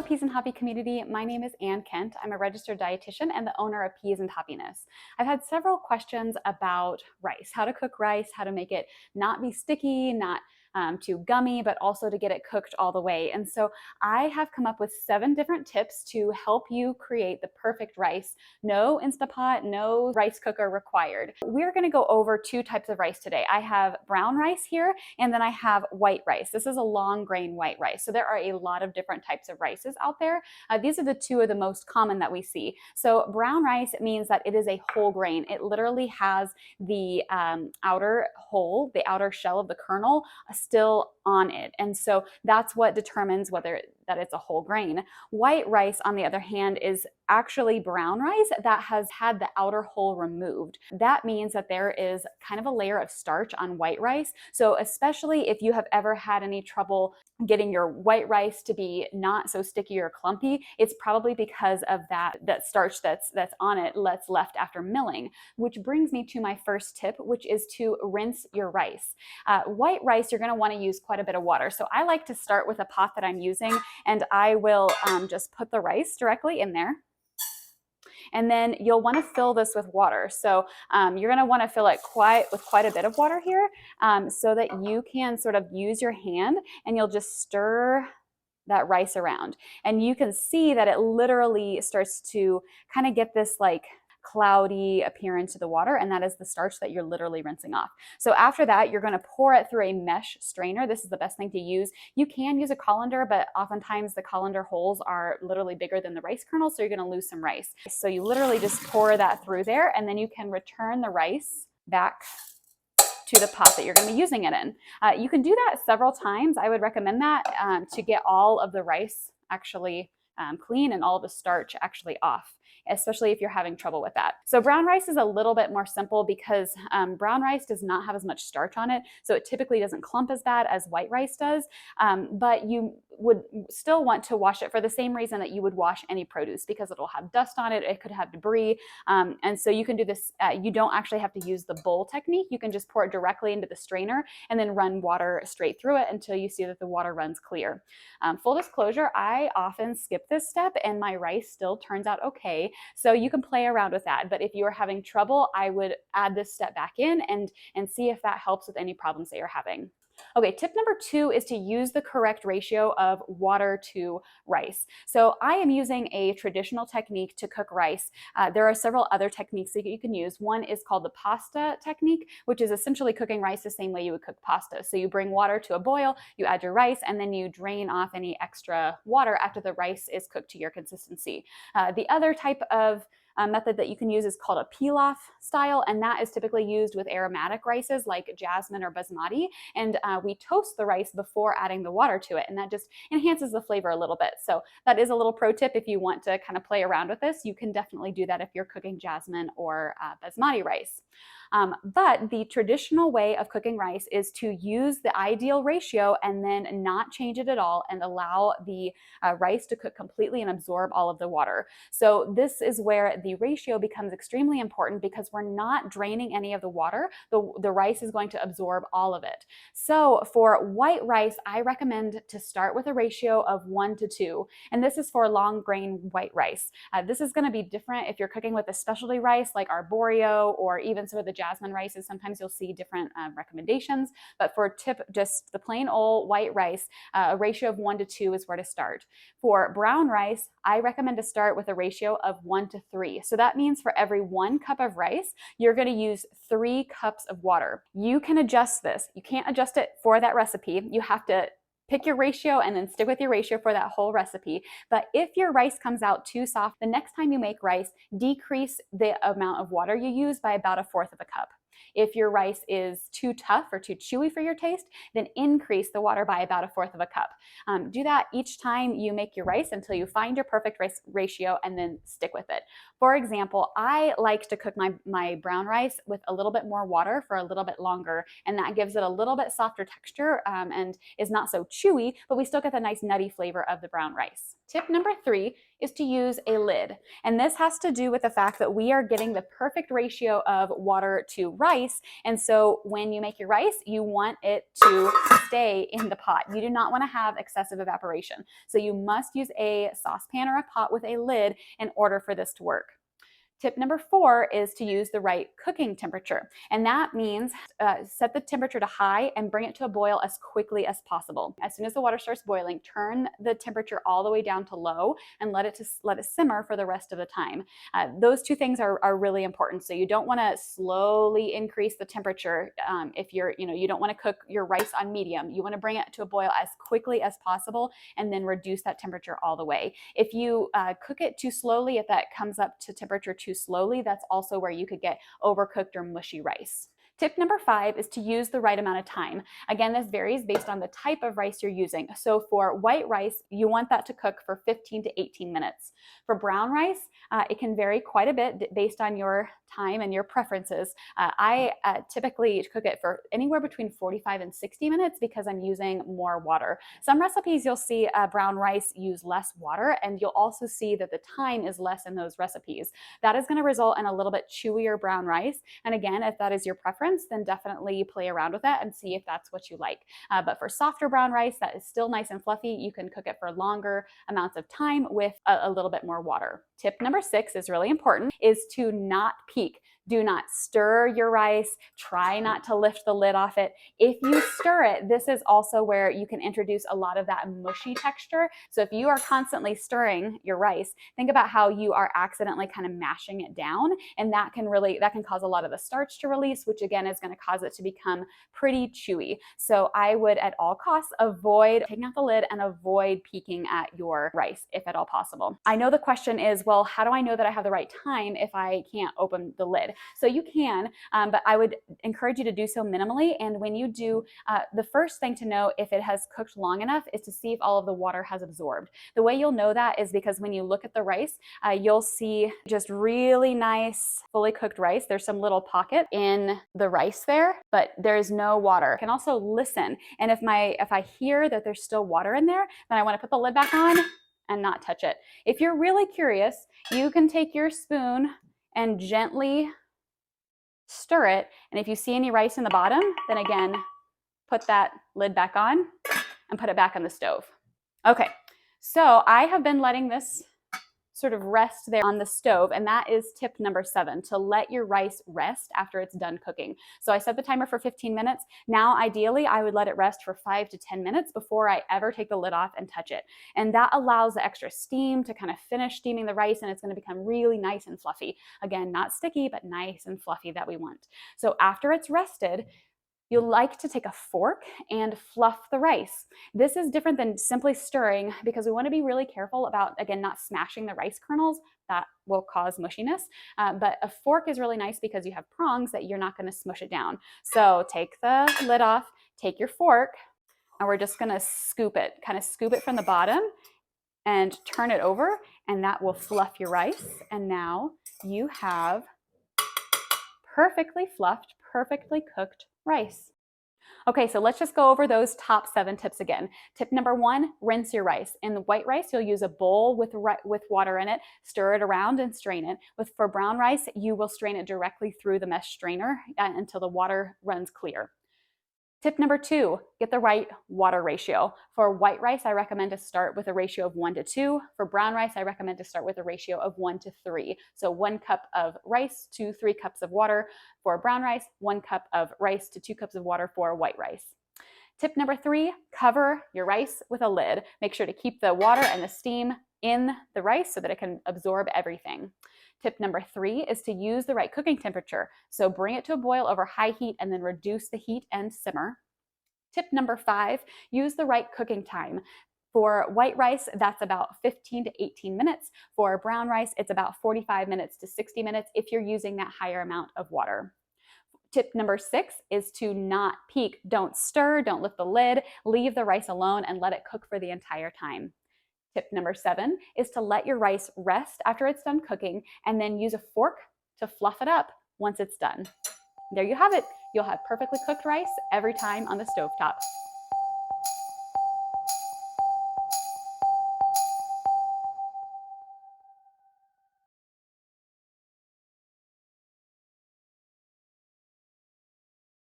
Peas and Hobby community. My name is Ann Kent. I'm a registered dietitian and the owner of Peas and Hoppiness. I've had several questions about rice, how to cook rice, how to make it not be sticky, not too gummy, but also to get it cooked all the way. And so I have come up with 7 different tips to help you create the perfect rice. No Instapot, no rice cooker required. We're going to go over 2 types of rice today. I have brown rice here, and then I have white rice. This is a long grain white rice. So there are a lot of different types of rices out there. These are the 2 of the most common that we see. So brown rice means that it is a whole grain. It literally has the outer hull, the outer shell of the kernel still on it. And so that's what determines whether that it's a whole grain. White rice, on the other hand, is actually brown rice that has had the outer hull removed. That means that there is kind of a layer of starch on white rice. So especially if you have ever had any trouble getting your white rice to be not so sticky or clumpy, it's probably because of that starch that's on it that's left after milling. Which brings me to my first tip, which is to rinse your rice. White rice, you're going to want to use quite a bit of water. So I like to start with a pot that I'm using, and I will just put the rice directly in there. And then you'll want to fill this with water. So you're going to want to fill it with quite a bit of water here, so that you can sort of use your hand and you'll just stir that rice around. And you can see that it literally starts to kind of get this like cloudy appearance to the water, and that is the starch that you're literally rinsing off. So after that, you're going to pour it through a mesh strainer. This is the best thing to use. You can use a colander, but oftentimes the colander holes are literally bigger than the rice kernels, so you're going to lose some rice. So you literally just pour that through there, and then you can return the rice back to the pot that you're going to be using it in. You can do that several times. I would recommend that to get all of the rice actually clean and all of the starch actually off, especially if you're having trouble with that. So brown rice is a little bit more simple because brown rice does not have as much starch on it, so it typically doesn't clump as bad as white rice does, but you would still want to wash it for the same reason that you would wash any produce, because it'll have dust on it, it could have debris, and so you can do this, you don't actually have to use the bowl technique. You can just pour it directly into the strainer and then run water straight through it until you see that the water runs clear. Full disclosure, I often skip this step and my rice still turns out okay, so you can play around with that. But if you are having trouble, I would add this step back in and see if that helps with any problems that you're having. Okay, tip number 2 is to use the correct ratio of water to rice. So I am using a traditional technique to cook rice. There are several other techniques that you can use. One is called the pasta technique, which is essentially cooking rice the same way you would cook pasta. So you bring water to a boil, you add your rice, and then you drain off any extra water after the rice is cooked to your consistency. The other type of method that you can use is called a pilaf style, and that is typically used with aromatic rices like jasmine or basmati, and we toast the rice before adding the water to it, and that just enhances the flavor a little bit. So that is a little pro tip. If you want to kind of play around with this, you can definitely do that if you're cooking jasmine or basmati rice. But the traditional way of cooking rice is to use the ideal ratio and then not change it at all and allow the rice to cook completely and absorb all of the water. So this is where the ratio becomes extremely important, because we're not draining any of the water. The rice is going to absorb all of it. So for white rice, I recommend to start with a ratio of 1 to 2. And this is for long grain white rice. This is going to be different if you're cooking with a specialty rice like arborio or even some of the jasmine rices. Sometimes you'll see different recommendations, but for just the plain old white rice, a ratio of 1 to 2 is where to start. For brown rice, I recommend to start with a ratio of 1 to 3. So that means for every 1 cup of rice, you're going to use 3 cups of water. You can adjust this. You can't adjust it for that recipe. You have to pick your ratio and then stick with your ratio for that whole recipe. But if your rice comes out too soft, the next time you make rice, decrease the amount of water you use by about 1/4 of a cup. If your rice is too tough or too chewy for your taste, then increase the water by about 1/4 of a cup. Do that each time you make your rice until you find your perfect rice ratio, and then stick with it. For example, I like to cook my brown rice with a little bit more water for a little bit longer, and that gives it a little bit softer texture and is not so chewy, but we still get the nice nutty flavor of the brown rice. Tip number 3 is to use a lid. And this has to do with the fact that we are getting the perfect ratio of water to rice. And so when you make your rice, you want it to stay in the pot. You do not want to have excessive evaporation. So you must use a saucepan or a pot with a lid in order for this to work. Tip number 4 is to use the right cooking temperature. And that means set the temperature to high and bring it to a boil as quickly as possible. As soon as the water starts boiling, turn the temperature all the way down to low and let it simmer for the rest of the time. Those two things are really important. So you don't want to slowly increase the temperature if you don't want to cook your rice on medium. You want to bring it to a boil as quickly as possible and then reduce that temperature all the way. If you cook it too slowly, if that comes up to temperature too slowly, that's also where you could get overcooked or mushy rice. Tip number 5 is to use the right amount of time. Again, this varies based on the type of rice you're using. So for white rice, you want that to cook for 15 to 18 minutes. For brown rice, it can vary quite a bit based on your time and your preferences. I typically cook it for anywhere between 45 and 60 minutes because I'm using more water. Some recipes you'll see brown rice use less water, and you'll also see that the time is less in those recipes. That is going to result in a little bit chewier brown rice. And again, if that is your preference, then definitely play around with that and see if that's what you like. But for softer brown rice that is still nice and fluffy, you can cook it for longer amounts of time with a little bit more water. Tip number 6 is really important, is to not peek. Do not stir your rice. Try not to lift the lid off it. If you stir it, this is also where you can introduce a lot of that mushy texture. So if you are constantly stirring your rice, think about how you are accidentally kind of mashing it down, and that can cause a lot of the starch to release, which again is going to cause it to become pretty chewy. So I would at all costs avoid taking out the lid and avoid peeking at your rice if at all possible. I know the question is, well, how do I know that I have the right time if I can't open the lid? So you can, but I would encourage you to do so minimally. And when you do, the first thing to know if it has cooked long enough is to see if all of the water has absorbed. The way you'll know that is because when you look at the rice, you'll see just really nice, fully cooked rice. There's some little pocket in the rice there, but there's no water. I can also listen. And if I hear that there's still water in there, then I want to put the lid back on and not touch it. If you're really curious, you can take your spoon and gently stir it. And if you see any rice in the bottom, then again, put that lid back on and put it back on the stove. Okay, so I have been letting this sort of rest there on the stove, and that is tip number 7, to let your rice rest after it's done cooking. So I set the timer for 15 minutes. Now, ideally, I would let it rest for 5 to 10 minutes before I ever take the lid off and touch it. And that allows the extra steam to kind of finish steaming the rice, and it's going to become really nice and fluffy. Again, not sticky, but nice and fluffy that we want. So after it's rested, you'll like to take a fork and fluff the rice. This is different than simply stirring because we want to be really careful about, again, not smashing the rice kernels. That will cause mushiness. But a fork is really nice because you have prongs that you're not going to smush it down. So take the lid off, take your fork, and we're just going to kind of scoop it from the bottom and turn it over, and that will fluff your rice. And now you have perfectly fluffed, perfectly cooked rice. Okay, so let's just go over those top 7 tips again. Tip number 1, rinse your rice. In the white rice, you'll use a bowl with water in it, stir it around and strain it. For brown rice, you will strain it directly through the mesh strainer until the water runs clear. Tip number 2, get the right water ratio. For white rice, I recommend to start with a ratio of 1 to 2. For brown rice, I recommend to start with a ratio of 1 to 3. So 1 cup of rice to 3 cups of water for brown rice, 1 cup of rice to 2 cups of water for white rice. Tip number 3, cover your rice with a lid. Make sure to keep the water and the steam in the rice so that it can absorb everything. Tip number 3 is to use the right cooking temperature. So bring it to a boil over high heat and then reduce the heat and simmer. Tip number 5, use the right cooking time. For white rice, that's about 15 to 18 minutes. For brown rice, it's about 45 minutes to 60 minutes if you're using that higher amount of water. Tip number 6 is to not peek. Don't stir, don't lift the lid, leave the rice alone and let it cook for the entire time. Tip number 7 is to let your rice rest after it's done cooking and then use a fork to fluff it up once it's done. There you have it. You'll have perfectly cooked rice every time on the stovetop.